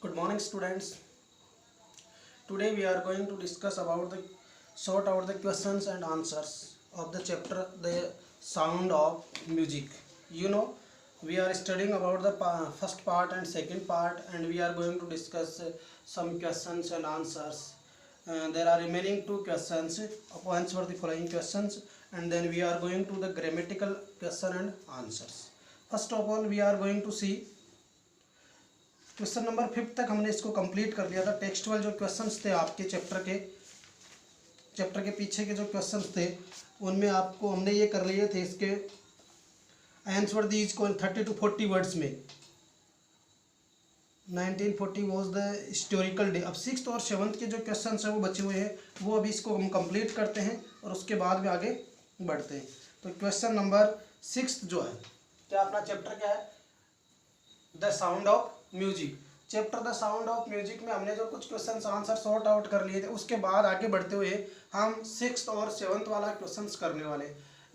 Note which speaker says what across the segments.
Speaker 1: Good morning, students. Today we are going to discuss about the sort out the questions and answers of the chapter The Sound of Music. We are studying about the first part and second part, and we are going to discuss some questions and answers. There are remaining two questions. Answer the following questions, and then we are going to the grammatical question and answers. First of all, we are going to see question number 5 तक हमने इसको complete कर लिया था। Textual जो questions थे आपके chapter के पीछे के जो क्वेश्चंस थे उनमें आपको हमने ये कर लिए थे। इसके आंसर दीज को 30 to 40 वर्ड्स में। 1940 वाज द हिस्टोरिकल डे। अब 6th और 7th के जो क्वेश्चंस हैं वो बचे हुए हैं, वो अभी इसको हम कंप्लीट करते हैं और उसके बाद में आगे बढ़ते हैं। तो क्वेश्चन नंबर 6 जो है, क्या अपना चैप्टर क्या है? The sound of music. Chapter the sound of music में हमने जो कुछ क्वेश्चन आंसर सॉर्ट आउट कर लिए थे, उसके बाद आगे बढ़ते हुए हम 6th और 7th वाला क्वेश्चन करने वाले।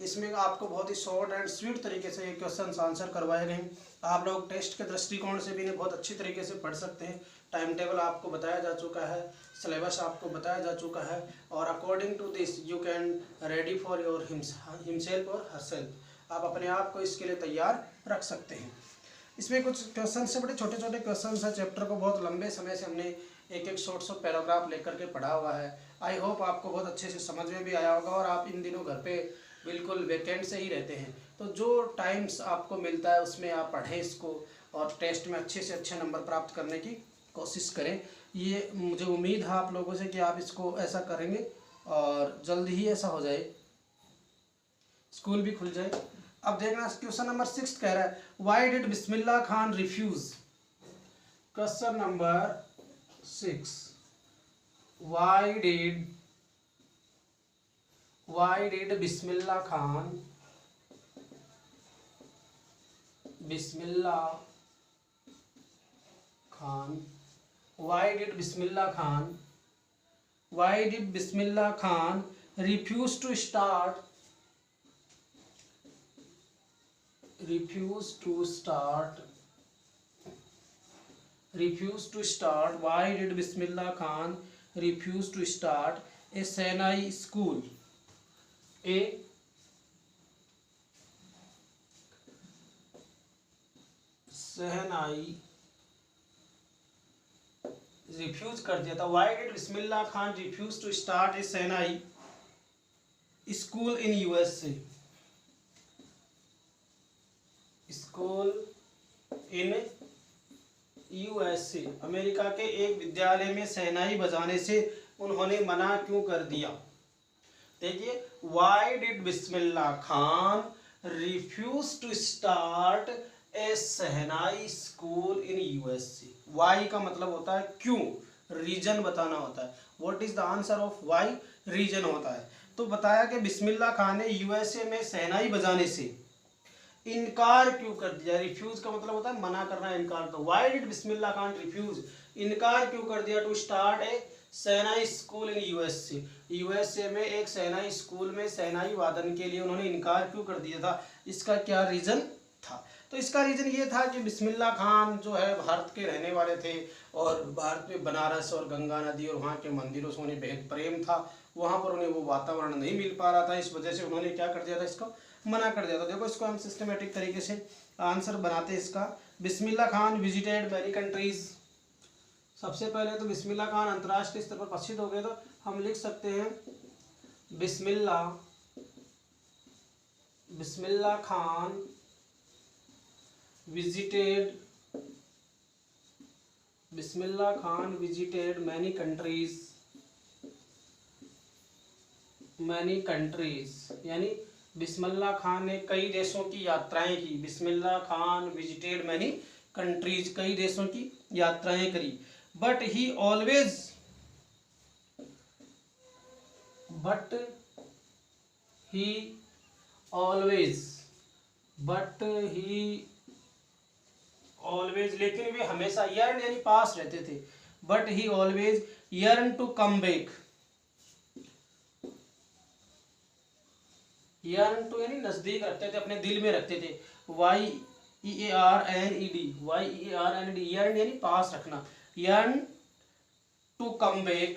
Speaker 1: इसमें आपको बहुत ही शॉर्ट एंड स्वीट तरीके से ये क्वेश्चन आंसर करवाए गए। आप लोग टेस्ट के दृष्टिकोण से भी इन्हें बहुत अच्छी तरीके से पढ़ सकते हैं। टाइम टेबल आपको बताया जा चुका है, सिलेबस आपको बताया जा चुका है, और according to this you can ready for your himself और हरसेल्फ। आप अपने आप को इसके लिए तैयार रख सकते हैं। इसमें कुछ क्वेश्चन से बड़े छोटे छोटे क्वेश्चन है। चैप्टर को बहुत लंबे समय से हमने एक एक शॉर्ट्स ऑफ पैराग्राफ लेकर के पढ़ा हुआ है। आई होप आपको बहुत अच्छे से समझ में भी आया होगा, और आप इन दिनों घर पे बिल्कुल वेकेंड से ही रहते हैं, तो जो टाइम्स आपको मिलता है उसमें आप पढ़ें इसको, और टेस्ट में अच्छे से अच्छे नंबर प्राप्त करने की कोशिश करें। ये मुझे उम्मीद है आप लोगों से कि आप इसको ऐसा करेंगे और जल्द ही ऐसा हो जाए, स्कूल भी खुल जाए। अब देखना, क्वेश्चन नंबर 6 कह रहा है why did Bismillah Khan refuse. Question number 6, why did Bismillah Khan why did Bismillah Khan refuse to start why did Bismillah Khan refuse to start a Sainai school? A, Sainai refuse कर दिया था। Why did Bismillah Khan refuse to start a Sainai school in USA? School in USA, America के एक विद्यालय में शहनाई बजाने से उन्होंने मना क्यों कर दिया? देखिए, why did Bismillah Khan refuse to start a shehnai school in USA. Why का मतलब होता है क्यों, रीजन बताना होता है। What is the answer of why? Reason होता है। तो बताया कि बिस्मिल्लाह खान ने यूएसए में शहनाई बजाने से इनकार क्यों कर दिया। रिफ्यूज का मतलब होता है मना करना, इनकार। तो why did Bismillah Khan refuse, इनकार क्यों कर दिया, to start a shehnai school in USA. USA में एक शहनाई स्कूल में शहनाई वादन के लिए उन्होंने इनकार क्यों कर दिया था? इसका क्या रीजन था? तो इसका रीजन ये था कि बिस्मिल्लाह खान जो है भारत के रहने वाले थे, और भारत में बनारस और गंगा नदी और वहाँ के मंदिरों से उन्हें बेहद प्रेम था। वहाँ पर उन्हें वो वातावरण नहीं मिल पा रहा था, इस वजह से उन्होंने क्या कर दिया था, इसको मना कर दिया था। देखो, इसको हम सिस्टमेटिक तरीके से आंसर बनाते हैं इसका। बिस्मिल्लाह खान विजिटेड मैनी कंट्रीज। सबसे पहले तो बिस्मिल्लाह खान अंतर्राष्ट्रीय स्तर पर प्रसिद्ध हो गए, तो हम लिख सकते हैं बिस्मिल्लाह खान विजिटेड मैनी कंट्रीज, यानी बिस्मिल्लाह खान ने कई देशों की यात्राएं की। बिस्मिल्लाह खान विजिटेड मैनी कंट्रीज, कई देशों की यात्राएं करी। बट ही ऑलवेज, लेकिन वे हमेशा, यर्न यानी पास रहते थे। But he always yearn to come back. Yearn to यानी नजदीक रखते थे, अपने दिल में रखते थे। YEARNED, YEARNED, यर्न यानी पास रखना। yearn to come back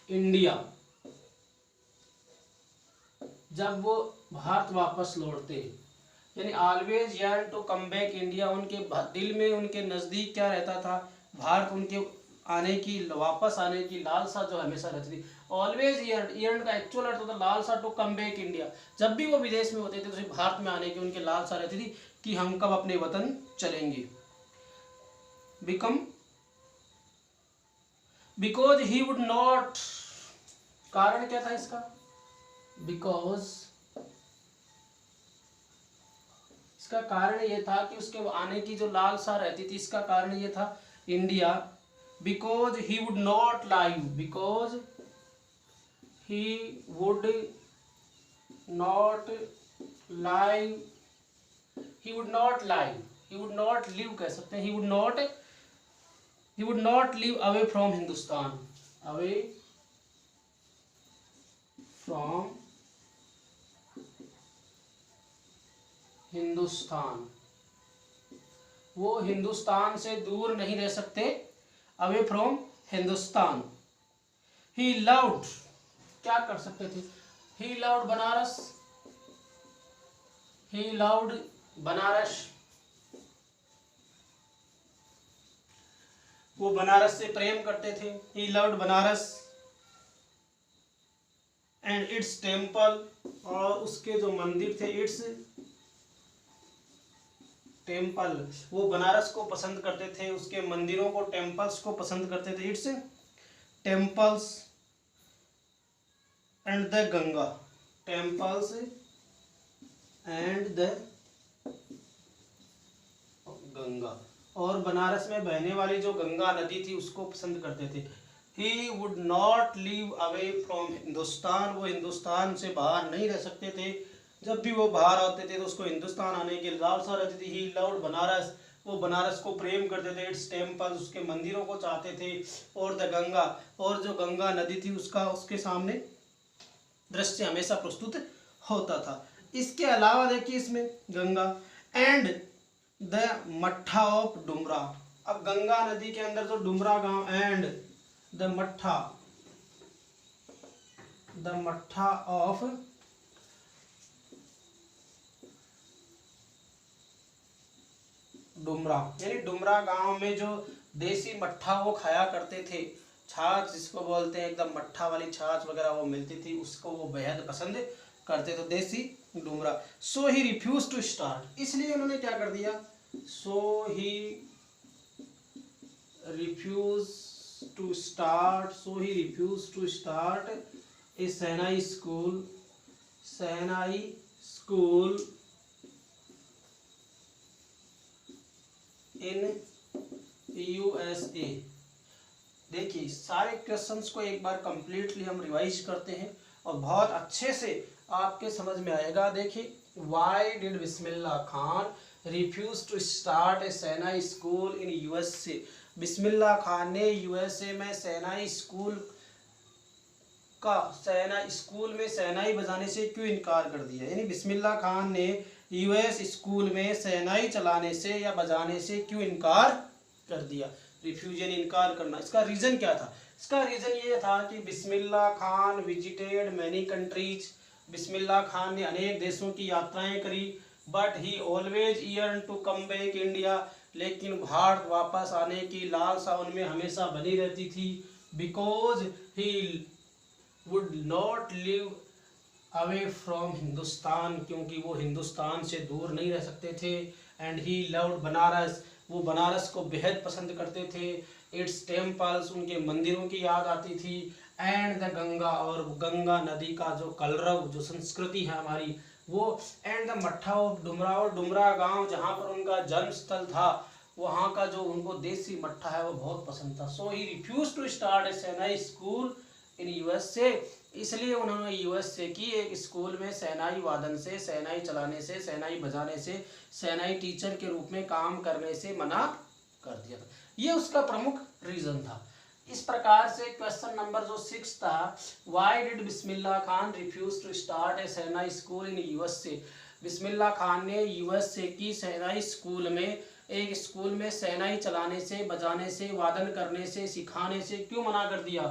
Speaker 1: India, जब वो भारत वापस लौटते, यानी always yearn to come back India, उनके दिल में, उनके नज़दीक क्या रहता था, भारत उनके आने की, वापस आने की लालसा जो हमेशा रहती थी। ऑलवेज यर्न, यर्न का एक्चुअल अर्थ होता है लालसा टू कम बैक इंडिया, जब भी वो विदेश में होते थे तो भारत में आने की उनकी लालसा रहती थी कि हम कब अपने वतन चलेंगे। बिकॉज ही वुड नॉट, कारण क्या था इसका, बिकॉज इसका कारण ये था कि उसके आने की जो लालसा रहती थी, इसका कारण ये था India, because he would not live, because he would not live, he would not live, he would not live कह सकते हैं, he would not live away from Hindustan, away from Hindustan, वो हिंदुस्तान से दूर नहीं रह सकते, away from Hindustan. He loved, क्या कर सकते थे, he loved Banaras, he loved Banaras, वो बनारस से प्रेम करते थे, he loved Banaras and its temple, और उसके जो मंदिर थे, इट्स टेम्पल, वो बनारस को पसंद करते थे, उसके मंदिरों को, टेम्पल्स को पसंद करते थे, it's temples and the Ganga, temples and the Ganga, और बनारस में बहने वाली जो गंगा नदी थी उसको पसंद करते थे। ही would not leave away from Hindustan, वो हिंदुस्तान से बाहर नहीं रह सकते थे, जब भी वो बाहर आते थे तो उसको हिंदुस्तान आने की लालसा रहती थी। ही लव्ड बनारस, वो बनारस को प्रेम करते थे, इट्स टेम्पल्स, उसके मंदिरों को चाहते थे, और द गंगा, और जो गंगा नदी थी उसका उसके सामने दृश्य हमेशा प्रस्तुत होता था। इसके अलावा देखिए इसमें गंगा एंड द मट्ठा ऑफ डुमरा, अब गंगा नदी के अंदर जो डुमरा गांव एंड द मट्ठा ऑफ डुमरा, यानी डुमरा गांव में जो देसी मट्ठा वो खाया करते थे, छाछ जिसको बोलते हैं, एकदम मट्ठा वाली छाछ वगैरह वो मिलती थी, उसको वो बेहद पसंद करते थे, देसी डुमरा। So he refuse to start, इसलिए उन्होंने क्या कर दिया, so he refuse to start a shehnai school in USA. देखिए सारे क्वेश्चंस को एक बार कंप्लीटली हम रिवाइज करते हैं और बहुत अच्छे से आपके समझ में आएगा। देखिए, why did Bismillah Khan refuse to start a shehnai school in USA, Bismillah Khan ने यूएसए में सेनाई स्कूल में शहनाई बजाने से क्यों इनकार कर दिया, यानी बिस्मिल्लाह खान ने यूएस स्कूल में शहनाई चलाने से या बजाने से क्यों इनकार कर दिया। रिफ्यूज यानी इनकार करना, इसका रीज़न क्या था, इसका रीज़न ये था कि Bismillah Khan visited many countries, Bismillah Khan ने अनेक देशों की यात्राएं करी, but he always yearn to come back India, लेकिन भारत वापस आने की लालसा उनमें हमेशा बनी रहती थी। Because he would not live away from Hindustan, क्योंकि वो हिंदुस्तान से दूर नहीं रह सकते थे। एंड ही लव्ड बनारस, वो बनारस को बेहद पसंद करते थे। इट्स टेम्पल्स, उनके मंदिरों की याद आती थी। एंड द गंगा, और गंगा नदी का जो कलरव, जो संस्कृति है हमारी वो। एंड द मट्ठा ऑफ डुमरा, और डुमरा गांव जहाँ पर उनका जन्म स्थल था, वहाँ का जो उनको देसी मट्ठा है वो बहुत पसंद था। So he refuse to start a shehnai school in USA, इसलिए उन्होंने यूएसए की एक स्कूल में शहनाई वादन से, शहनाई चलाने से, शहनाई बजाने से, शहनाई टीचर के रूप में काम करने से मना कर दिया था। ये उसका प्रमुख रीज़न था। इस प्रकार से क्वेश्चन नंबर जो 6 था, why did Bismillah Khan refuse to start a shehnai school in USA. Bismillah Khan ने यूएसए की शहनाई स्कूल में, एक स्कूल में शहनाई चलाने से, बजाने से, वादन करने से, सिखाने से क्यों मना कर दिया।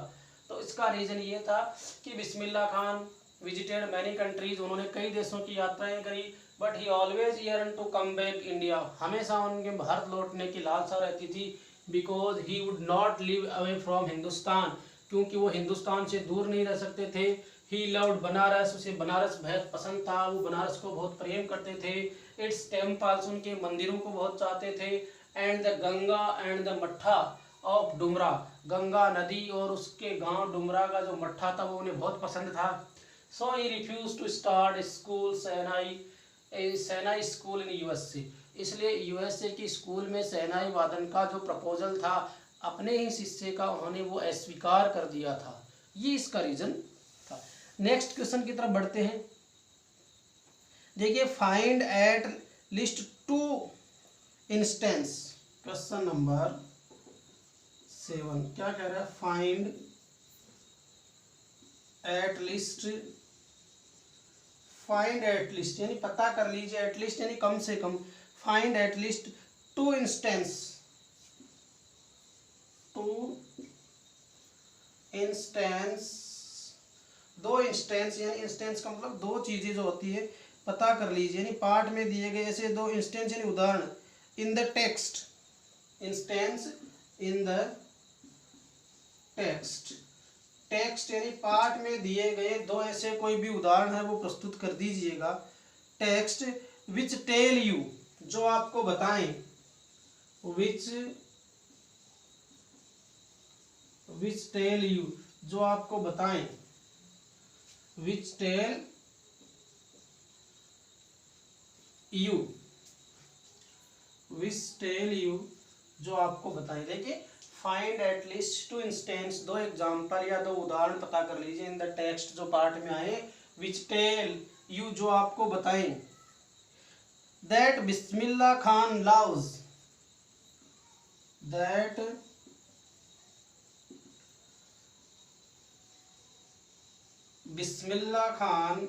Speaker 1: तो इसका रीज़न ये था कि Bismillah Khan visited many countries, उन्होंने कई देशों की यात्राएं करी, but he always yearn to come back India, हमेशा उनके भारत लौटने की लालसा रहती थी। Because he would not live away from Hindustan, क्योंकि वो हिंदुस्तान से दूर नहीं रह सकते थे। ही लव्ड बनारस, उसे बनारस बहुत पसंद था, वो बनारस को बहुत प्रेम करते थे। इट्स टेम्पल्स, उनके मंदिरों को बहुत चाहते थे। And the Ganga and the मट्ठा ऑफ डुमरा, गंगा नदी और उसके गांव डुमरा का जो मट्ठा था वो उन्हें बहुत पसंद था। So he refuse to start school shehnai school in USA, इसलिए यूएसए की स्कूल में शहनाई वादन का जो प्रपोजल था अपने ही शिष्य का, उन्होंने वो अस्वीकार कर दिया था। ये इसका रीजन था। नेक्स्ट क्वेश्चन की तरफ बढ़ते हैं। देखिए, find at least 2 instance, question number 7 क्या कह रहा है, फाइंड एट लिस्ट यानी पता कर लीजिए, एटलीस्ट यानी कम से कम, find at least 2 instance, 2 instance यानी इंस्टेंस का मतलब 2 चीजें जो होती है पता कर लीजिए, यानी पार्ट में दिए गए ऐसे 2 इंस्टेंस यानी उदाहरण in the text, instance in the text यानी पार्ट में दिए गए 2 ऐसे कोई भी उदाहरण है वो प्रस्तुत कर दीजिएगा। टेक्स्ट विच टेल यू, जो आपको बताएं, विच टेल यू, जो आपको बताएं, विच टेल यू, जो आपको बताएं। देखिए, find at least 2 instance, 2 example या 2 उदाहरण पता कर लीजिए इन द टेक्स्ट, जो पार्ट में आए, विच टेल यू, जो आपको बताएं, that Bismillah Khan loves, that Bismillah Khan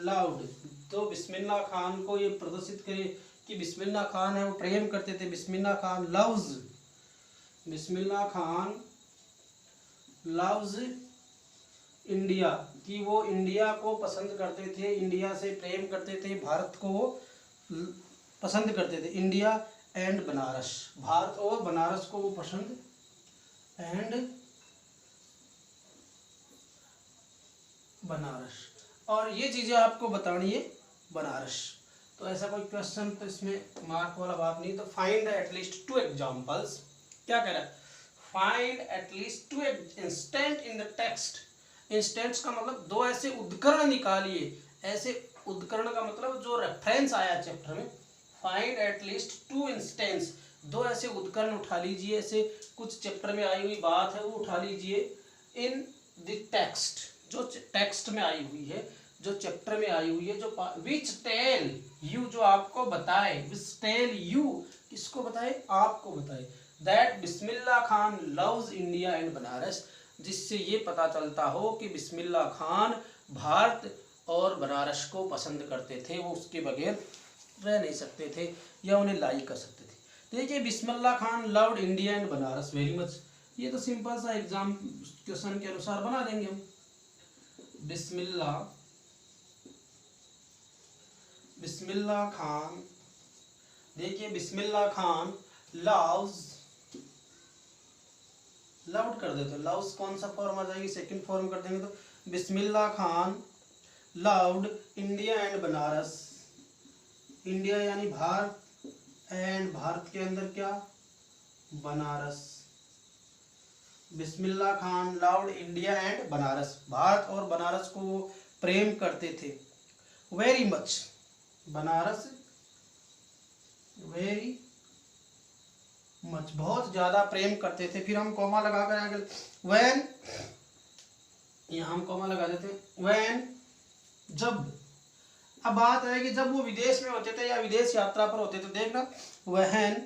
Speaker 1: loved, तो बिस्मिल्लाह खान को ये प्रदर्शित करे कि बिस्मिल्लाह खान है वो प्रेम करते थे। Bismillah Khan loves, Bismillah Khan loves India, कि वो इंडिया को पसंद करते थे, इंडिया से प्रेम करते थे, भारत को वो पसंद करते थे। इंडिया एंड बनारस, भारत और बनारस को वो पसंद, एंड बनारस, और ये चीज़ें आपको बतानी है बनारस। तो ऐसा कोई क्वेश्चन तो इसमें मार्क वाला बात नहीं। तो फाइंड एटलीस्ट 2 एग्जाम्पल्स, क्या कह रहा है, find at least 2 instant in the text. Instants का मतलब 2 ऐसे उद्धरण निकालिए, ऐसे उद्धरण का मतलब जो रेफरेंस आया चैप्टर में। फाइंड एटलीस्ट 2 इंस्टेंस, 2 ऐसे उद्धरण उठा लीजिए, ऐसे कुछ चैप्टर में आई हुई बात है वो उठा लीजिए इन द टेक्स्ट, जो टेक्स्ट में आई हुई है, जो चैप्टर में आई हुई है, जो विच टेल यू, जो आपको बताए, विच टेल यू, किसको बताए, आपको बताए, that Bismillah Khan loves India and Banaras, जिससे ये पता चलता हो कि बिस्मिल्लाह खान भारत और बनारस को पसंद करते थे, वो उसके बगैर रह नहीं सकते थे या उन्हें लाइक कर सकते थे। देखिए, Bismillah Khan loved India and Banaras very much, ये तो सिंपल सा एग्जाम क्वेश्चन के अनुसार बना देंगे हम। बिस्मिल्लाह खान, देखिए बिस्मिल्लाह खान लव्स, लव्ड कर देते, लव्स कौन सा फॉर्म आ जाएगी, सेकंड फॉर्म कर देंगे तो Bismillah Khan loved India and Banaras, India यानी भारत, एंड भारत के अंदर क्या, Banaras. Bismillah Khan loved India and Banaras, Bharat और बनारस को वो प्रेम करते थे। Very much, Banaras very much, बहुत ज्यादा प्रेम करते थे। फिर हम कॉमा लगा कर आगे, व्हेन, यहाँ हम कॉमा लगा देते हैं, व्हेन, जब, अब बात है कि जब वो विदेश में होते थे या विदेश यात्रा पर होते थे, देखना, when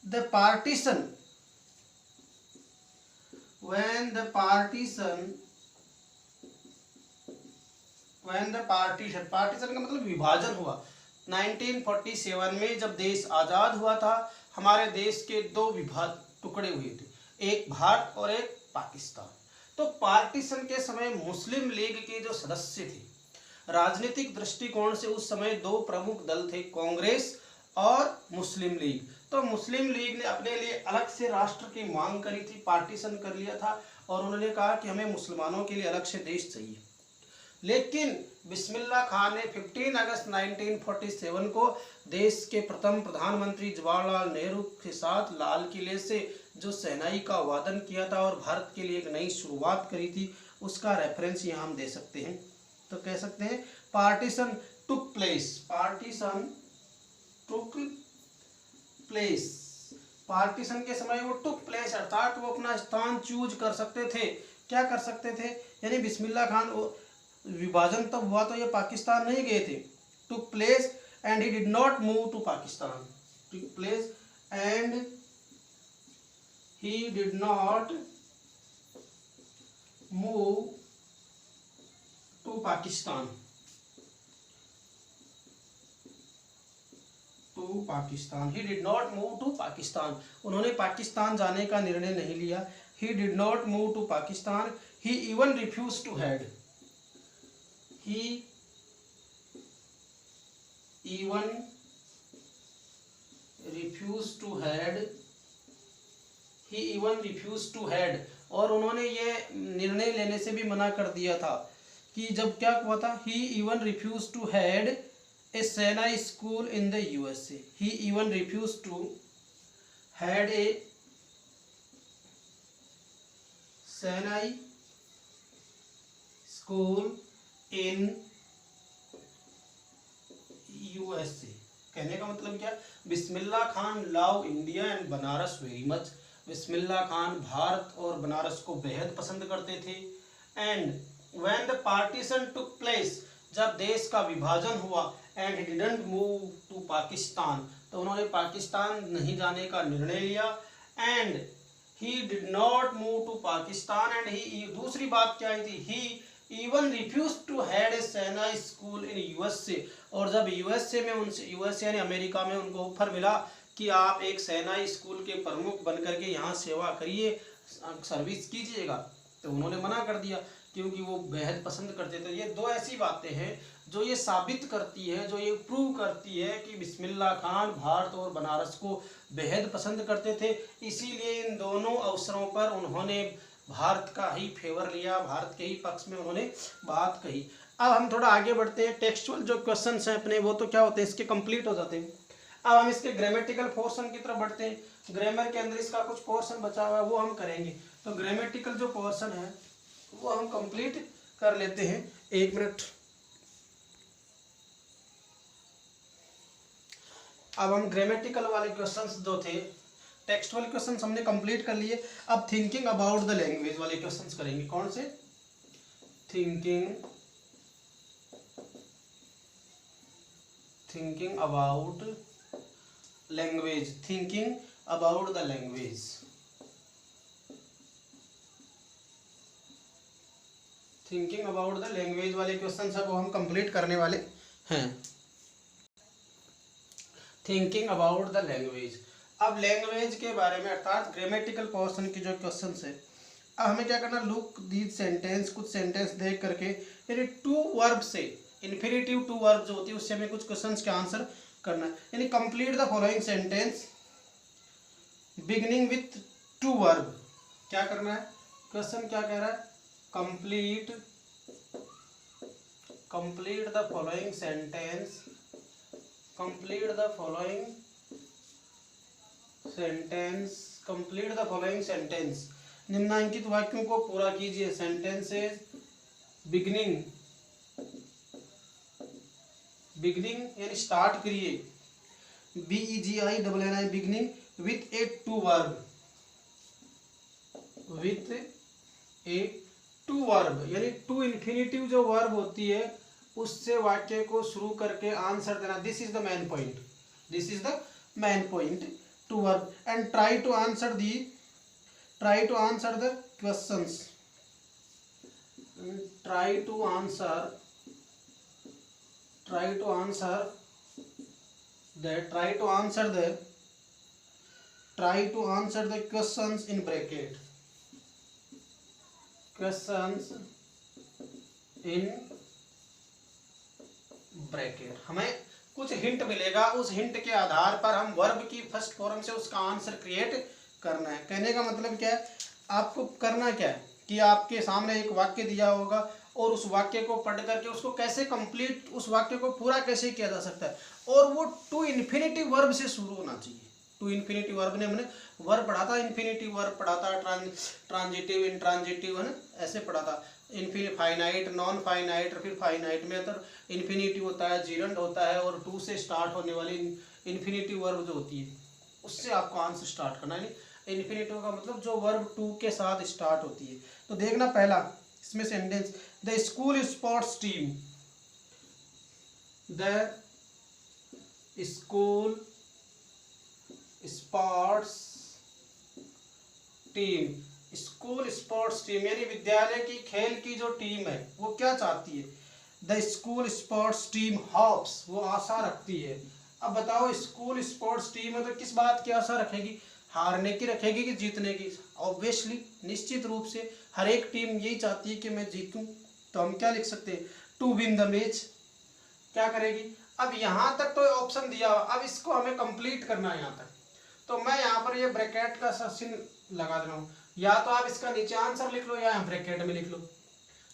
Speaker 1: the partition का मतलब विभाजन हुआ 1947 में, जब देश आजाद हुआ था, हमारे देश के दो विभाग टुकड़े हुए थे, एक भारत और एक पाकिस्तान। तो पार्टीशन के समय मुस्लिम लीग के जो सदस्य थे, राजनीतिक दृष्टिकोण से उस समय दो प्रमुख दल थे, कांग्रेस और मुस्लिम लीग। तो मुस्लिम लीग ने अपने लिए अलग से राष्ट्र की मांग करी थी, पार्टीशन कर लिया था, और उन्होंने कहा कि हमें मुसलमानों के लिए अलग से देश चाहिए। लेकिन बिस्मिल्लाह खान ने 15 अगस्त 1947 को देश के प्रथम प्रधानमंत्री जवाहरलाल नेहरू के साथ लाल किले से जो शहनाई का वादन किया था और भारत के लिए एक नई शुरुआत करी थी, उसका रेफरेंस यहाँ हम दे सकते हैं। तो कह सकते हैं पार्टीशन टुक प्लेस, पार्टीशन के समय वो टुक प्लेस, अर्थात वो अपना स्थान चूज कर सकते थे। क्या कर सकते थे? यानी बिस्मिल्लाह खान विभाजन तब हुआ तो ये पाकिस्तान नहीं गए थे। Took place and he did not move to Pakistan, took place and he did not move to Pakistan, he did not move to Pakistan. उन्होंने पाकिस्तान जाने का निर्णय नहीं लिया। He did not move to Pakistan, he even refuse to head, he even refused to head, और उन्होंने ये निर्णय लेने से भी मना कर दिया था कि जब क्या हुआ था, he even refused to head a Sinai school in the USA, he even refused to head a Sinai school in USA। कहने का मतलब क्या? Bismillah Khan love India and Banaras very much. Bismillah Khan Bharat और बनारस को बेहद पसंद करते थे। And when the partition took place, जब देश का विभाजन हुआ, and he didn't move to Pakistan, तो उन्होंने पाकिस्तान नहीं जाने का निर्णय लिया। And he did not move to Pakistan, and he, दूसरी बात क्या आई थी, he even refuse to head a shehnai school in USA, और जब USA में उनसे, USA यानी अमेरिका में उनको ऑफर मिला कि आप एक सेना स्कूल के प्रमुख बनकर के यहाँ सेवा करिए, सर्विस कीजिएगा, तो उन्होंने मना कर दिया क्योंकि वो बेहद पसंद करते थे। ये दो ऐसी बातें हैं जो ये साबित करती है, जो ये प्रूव करती है कि बिस्मिल्लाह खान भारत और बनारस को बेहद पसंद करते थे। इसीलिए इन दोनों अवसरों पर उन्होंने भारत का ही फेवर लिया, भारत के ही पक्ष में उन्होंने बात कही। अब हम थोड़ा आगे बढ़ते हैं। टेक्सचुअल जो क्वेश्चंस हैं अपने, वो तो क्या होते हैं, इसके कंप्लीट हो जाते हैं। अब हम इसके ग्रामेटिकल पोर्शन की तरफ बढ़ते हैं। ग्रामर के अंदर इसका कुछ पोर्शन बचा हुआ है, वो हम करेंगे। तो ग्रामेटिकल जो पोर्शन है वो हम कंप्लीट कर लेते हैं। एक मिनट। अब हम ग्रामेटिकल वाले क्वेश्चंस जो थे, टेक्सचुअल क्वेश्चंस हमने कंप्लीट कर लिए। अब थिंकिंग अबाउट द लैंग्वेज वाले क्वेश्चंस करेंगे। कौन से? Thinking about language, thinking about the language, thinking about the language वाले क्वेश्चंस है वो हम कंप्लीट करने वाले हैं। Thinking about the language. अब लैंग्वेज के बारे में, अर्थात ग्रामेटिकल पोर्शन की जो क्वेश्चंस है, अब हमें क्या करना, लुक दीज सेंटेंस, कुछ सेंटेंस देख करके, यानी टू वर्ब से, इन्फिनिटिव टू वर्ब जो होती है उससे हमें कुछ क्वेश्चंस के आंसर करना है। यानी complete the following sentence beginning with to verb. क्या करना है? क्वेश्चन क्या कह रहा है? Complete the following sentence, complete the following sentence, निम्नांकित वाक्यों को पूरा कीजिए। सेंटेंसेस बिगिनिंग यानी स्टार्ट करिए, BEGINNI beginning with a to verb, with a to verb यानी टू इन्फिनेटिव जो वर्ब होती है उससे वाक्य को शुरू करके आंसर देना, this is the main point, this is the main point to verb and try to answer the questions, try to answer the questions in bracket, questions in bracket. हमें कुछ हिंट मिलेगा, उस हिंट के आधार पर हम verb की first form से उसका आंसर क्रिएट करना है। कहने का मतलब क्या है, आपको करना क्या है कि आपके सामने एक वाक्य दिया होगा और उस वाक्य को पढ़ करके उसको कैसे कंप्लीट, उस वाक्य को पूरा कैसे किया जा सकता है, और वो टू इन्फिनेटिव वर्ब से शुरू होना चाहिए। टू इन्फिनेटिव वर्ब ने हमने वर्ब पढ़ा था, इन्फिनेटिव वर्ब पढ़ा था, ट्रांजिटिव, इंट्रांजिटिव, है ना, ऐसे पढ़ा था। फाइनाइट, नॉन फाइनाइट, फिर फाइनाइट में तो इन्फिनेटिव होता है, जीरंड होता है, और टू से स्टार्ट होने वाली इन्फिनेटिव वर्ब जो होती है उससे आपको आंसर स्टार्ट करना है। इन्फिनेटिव का मतलब जो वर्ब टू के साथ स्टार्ट होती है। तो देखना पहला इसमें sentence, the school sports team, the school sports team, school sports team यानी विद्यालय की खेल की जो टीम है वो क्या चाहती है, the school sports team hopes, वो आशा रखती है। अब बताओ स्कूल स्पोर्ट्स टीम है तो किस बात की आशा रखेगी, हारने की रखेगी कि जीतने की? ऑब्वियसली, निश्चित रूप से हर एक टीम यही चाहती है कि मैं जीतूं। तो हम क्या लिख सकते हैं, टू विन द मैच, क्या करेगी। अब यहाँ तक तो ऑप्शन दिया, अब इसको हमें कंप्लीट करना है यहाँ तक। तो मैं यहाँ पर ये ब्रैकेट का चिन्ह लगा दे रहा हूँ, या तो आप इसका नीचे आंसर लिख लो या यहाँ ब्रैकेट में लिख लो।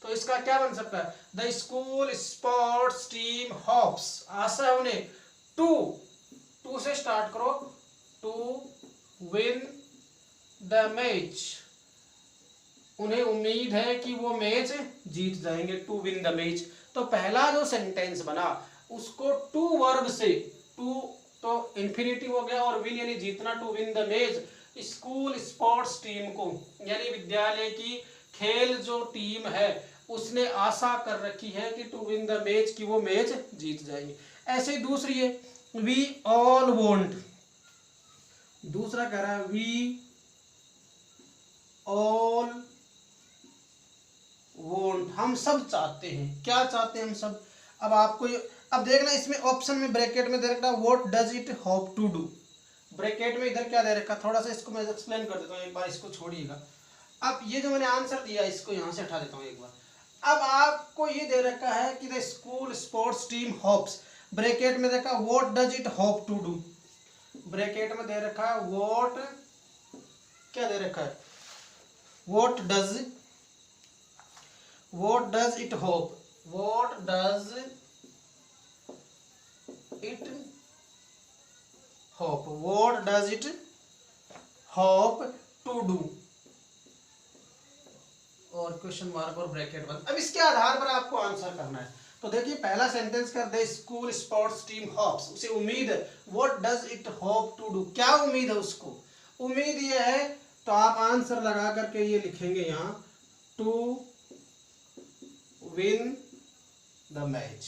Speaker 1: तो इसका क्या बन सकता है, the school sports team hopes, आशा है उन्हें, टू से स्टार्ट करो, टू विन द मैच, उन्हें उम्मीद है कि वो मैच जीत जाएंगे, टू विन द मैच। तो पहला जो सेंटेंस बना उसको टू वर्ब से, टू तो इन्फिनेटिव हो गया और विन यानी जीतना, to win the match, school sports team को यानी विद्यालय की खेल जो टीम है उसने आशा कर रखी है कि टू विन द मैच, कि वो मैच जीत जाएंगे। ऐसे ही दूसरी है, वी ऑल वॉन्ट, दूसरा कह रहा है वी ऑल वॉन्ट, हम सब चाहते हैं, क्या चाहते हैं हम सब। अब आपको अब देखना इसमें ऑप्शन में ब्रैकेट में दे रखा what does it hope to do, bracket में इधर क्या दे रखा, थोड़ा सा इसको मैं एक्सप्लेन कर देता हूँ, एक बार इसको छोड़िएगा। अब ये जो मैंने आंसर दिया इसको यहाँ से हटा देता हूँ एक बार। अब आपको ये दे रखा है कि the school sports team hopes, bracket में देखा what does it hope to do, bracket में दे रखा है व्हाट, क्या दे रखा है, what does it hope, what does it hope, what does it hope to do, और क्वेश्चन मार्क और ब्रैकेट बंद। अब इसके आधार पर आपको आंसर करना है। तो देखिए पहला सेंटेंस कर दे, स्कूल स्पोर्ट्स टीम होप्स, उसे उम्मीद है, what does it hope to do, क्या उम्मीद है उसको, उम्मीद ये है, तो आप आंसर लगा करके ये लिखेंगे यहाँ, to win the match,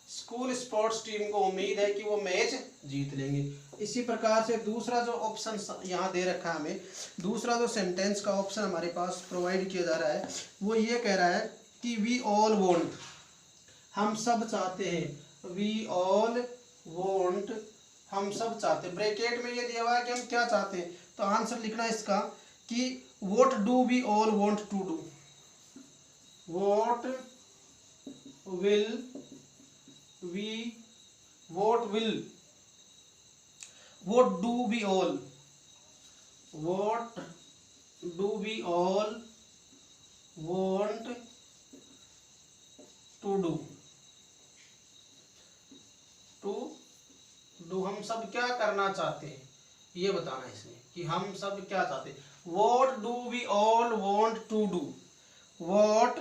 Speaker 1: school sports team को उम्मीद है कि वो मैच जीत लेंगे। इसी प्रकार से दूसरा जो ऑप्शन यहाँ दे रखा है हमें, दूसरा जो सेंटेंस का ऑप्शन हमारे पास प्रोवाइड किया जा रहा है वो ये कह रहा है कि वी ऑल वॉन्ट, हम सब चाहते हैं, वी ऑल वॉन्ट, हम सब चाहते हैं। ब्रैकेट में ये दिया हुआ है कि हम क्या चाहते हैं, तो आंसर लिखना है इसका कि what do we all want to do, what will we, what do we all want to do, हम सब क्या करना चाहते हैं ये बताना है इसमें कि हम सब क्या चाहते हैं। what do we all want to do, what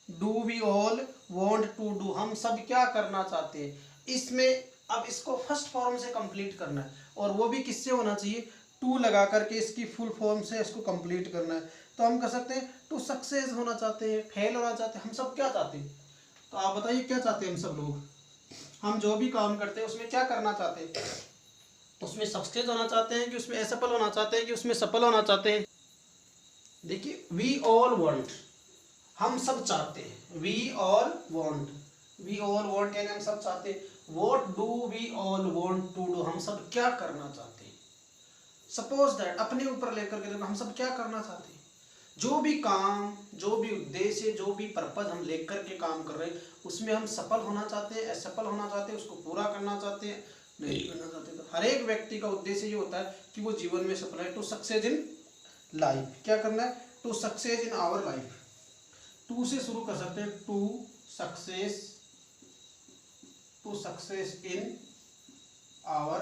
Speaker 1: do we all want to do, हम सब क्या करना चाहते हैं। इसमें अब इसको फर्स्ट फॉर्म से कंप्लीट करना है और वो भी किससे होना चाहिए, टू लगा करके इसकी फुल फॉर्म से इसको कंप्लीट करना है। तो हम कह सकते हैं टू सक्सेस होना चाहते हैं, फेल होना चाहते हैं, हम सब क्या चाहते हैं? तो आप बताइए क्या चाहते हैं हम सब लोग? हम जो भी काम करते हैं उसमें क्या करना चाहते हैं? उसमें सक्सेस होना चाहते हैं कि उसमें असफल होना चाहते हैं कि उसमें सफल होना चाहते हैं? देखिए वी ऑल वांट, हम सब चाहते हैं, वी ऑल वांट यानी हम सब चाहते हैं। What do we all want to do, हम सब क्या करना चाहते हैं? सपोज दैट अपने ऊपर लेकर के देखो, हम सब क्या करना चाहते हैं? जो भी काम, जो भी उद्देश्य, जो भी पर्पज हम लेकर के काम कर रहे हैं उसमें हम सफल होना चाहते हैं, असफल होना चाहते हैं, उसको पूरा करना चाहते हैं, नहीं करना चाहते। तो हर एक व्यक्ति का उद्देश्य ये होता है कि वो जीवन में सफल है। टू सक्सेस इन लाइफ, क्या करना है? To success in our life. To से शुरू कर सकते हैं, to success in our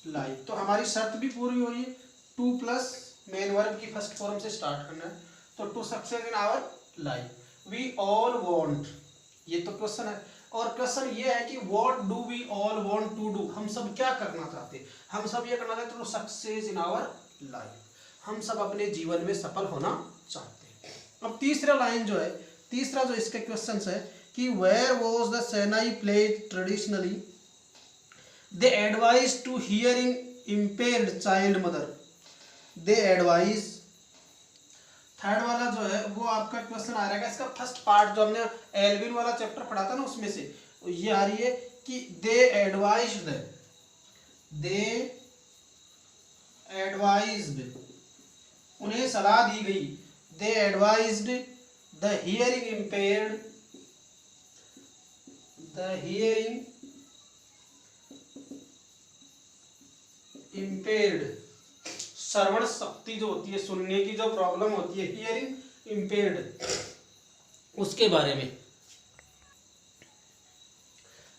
Speaker 1: life. तो हमारी शर्त भी पूरी हो रही है, टू प्लस मेन वर्ब की फर्स्ट फॉर्म से स्टार्ट करना है। तो to success in our life we all want, ये तो क्वेश्चन है। और क्वेश्चन ये है कि what do we all want to do, हम सब क्या करना चाहते हैं? हम सब ये करना चाहते हैं to success in our life, हम सब अपने जीवन में सफल होना चाहते हैं। अब तीसरा लाइन जो है, तीसरा जो इसके क्वेश्चन है कि where was the shehnai played traditionally, they advise to hearing impaired child mother, they advise. Third वाला जो है वो आपका क्वेश्चन आ रहेगा, इसका फर्स्ट पार्ट जो हमने एल्विन वाला चैप्टर पढ़ा था ना उसमें से ये आ रही है कि दे एडवाइज्ड, उन्हें सलाह दी गई, दे एडवाइज्ड द हियरिंग इम्पेयर्ड, श्रवण शक्ति जो होती है, सुनने की जो प्रॉब्लम होती है, हियरिंग इम्पेयर्ड, उसके बारे में।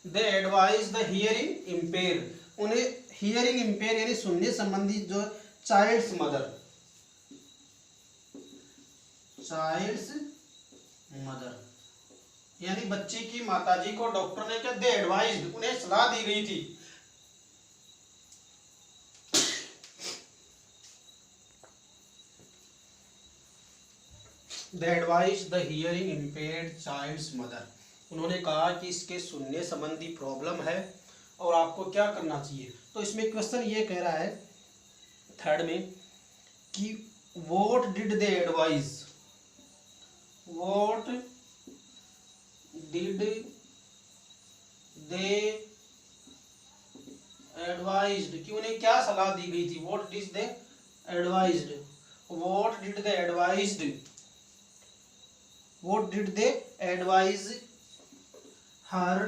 Speaker 1: दे एडवाइज द हियरिंग इम्पेयर्ड, उन्हें हियरिंग इम्पेयर यानी सुनने संबंधी जो चाइल्ड्स मदर यानी बच्चे की माताजी को डॉक्टर ने क्या, दे एडवाइज्ड, उन्हें सलाह दी गई थी। They advised the hearing impaired child's mother, उन्होंने कहा कि इसके सुनने संबंधी प्रॉब्लम है और आपको क्या करना चाहिए। तो इसमें क्वेश्चन ये कह रहा है थर्ड में कि what did they advise, what did they advised, कि उन्हें क्या सलाह दी गई थी। What did they advised, what did they advised, what did they advise her,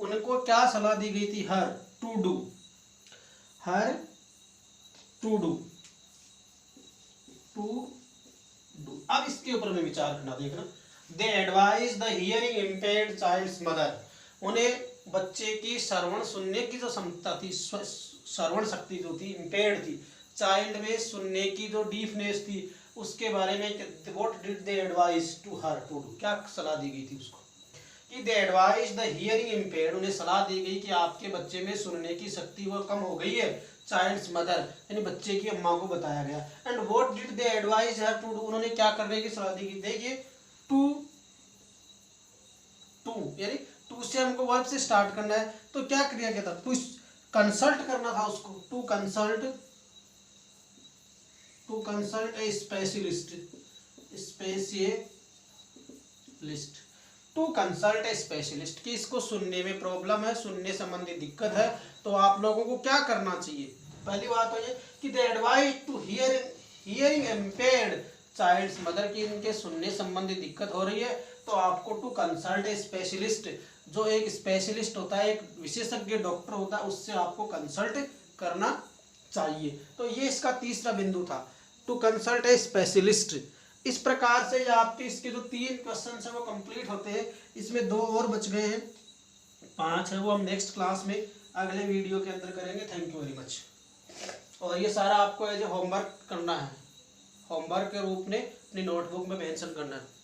Speaker 1: उनको क्या सलाह दी गई थी, हर टू डू, अब इसके ऊपर में विचार करना, देखना। They advise the hearing impaired child's mother, उन्हें बच्चे की श्रवण सुनने की जो क्षमता थी, श्रवण शक्ति जो थी इम्पेयर्ड थी, चाइल्ड में सुनने की जो डीफनेस थी उसके बारे में what did they advise to her to do, क्या सलाह दी गई थी उसको, कि they advise the hearing impaired, उन्हें सलाह दी गई कि आपके बच्चे में सुनने की शक्ति वो कम हो गई है, चाइल्ड्स मदर यानी बच्चे की अम्मा को बताया गया। And what did they advise her to do, उन्होंने क्या करने की सलाह दी गई। देखिए टू यानी टू से हमको वर्ब से स्टार्ट करना है, तो क्या क्रिया किया था, टू कंसल्ट करना था उसको, to consult a specialist, to consult a specialist, कि इसको सुनने में प्रॉब्लम है, सुनने संबंधी दिक्कत है, तो आप लोगों को क्या करना चाहिए। पहली बात तो ये कि they advise to hearing impaired child's mother, की इनके सुनने संबंधी दिक्कत हो रही है, तो आपको टू कंसल्ट ए स्पेशलिस्ट, जो एक स्पेशलिस्ट होता है, एक विशेषज्ञ डॉक्टर होता है, उससे आपको कंसल्ट करना चाहिए। तो ये इसका तीसरा बिंदु था, टू कंसल्ट ए स्पेशलिस्ट। इस प्रकार से आपके इसके जो 3 क्वेश्चन है वो कंप्लीट होते हैं। इसमें 2 और बच गए हैं, 5 है, वो हम नेक्स्ट क्लास में अगले वीडियो के अंदर करेंगे। Thank you very much. और ये सारा आपको एज ए होमवर्क करना है, होमवर्क के रूप में अपनी नोटबुक में मेंशन करना है।